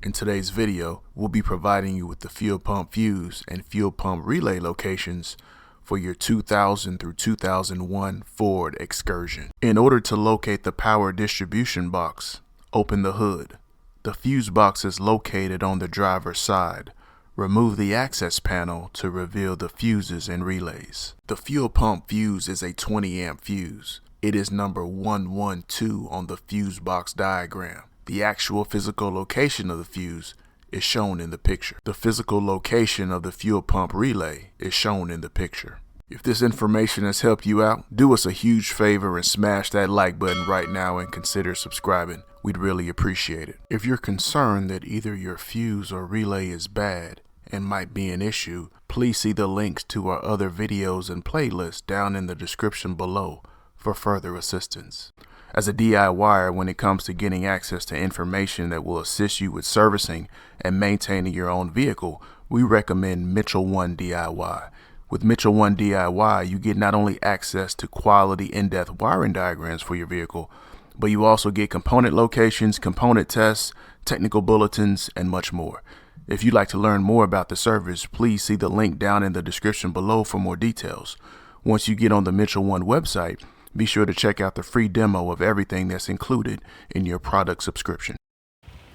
In today's video, we'll be providing you with the fuel pump fuse and fuel pump relay locations for your 2000 through 2001 Ford Excursion. In order to locate the power distribution box, open the hood. The fuse box is located on the driver's side. Remove the access panel to reveal the fuses and relays. The fuel pump fuse is a 20 amp fuse. It is number 112 on the fuse box diagram. The actual physical location of the fuse is shown in the picture. The physical location of the fuel pump relay is shown in the picture. If this information has helped you out, do us a huge favor and smash that like button right now and consider subscribing. We'd really appreciate it. If you're concerned that either your fuse or relay is bad and might be an issue, please see the links to our other videos and playlists down in the description below for further assistance. As a DIYer, when it comes to getting access to information that will assist you with servicing and maintaining your own vehicle, we recommend Mitchell 1 DIY. With Mitchell 1 DIY, you get not only access to quality in-depth wiring diagrams for your vehicle, but you also get component locations, component tests, technical bulletins, and much more. If you'd like to learn more about the service, please see the link down in the description below for more details. Once you get on the Mitchell 1 website, be sure to check out the free demo of everything that's included in your product subscription.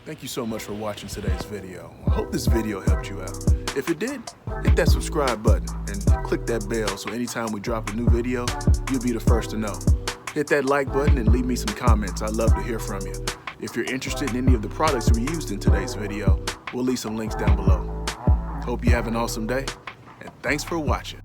Thank you so much for watching today's video. I hope this video helped you out. If it did, hit that subscribe button and click that bell so anytime we drop a new video, you'll be the first to know. Hit that like button and leave me some comments. I'd love to hear from you. If you're interested in any of the products we used in today's video, we'll leave some links down below. Hope you have an awesome day, and thanks for watching.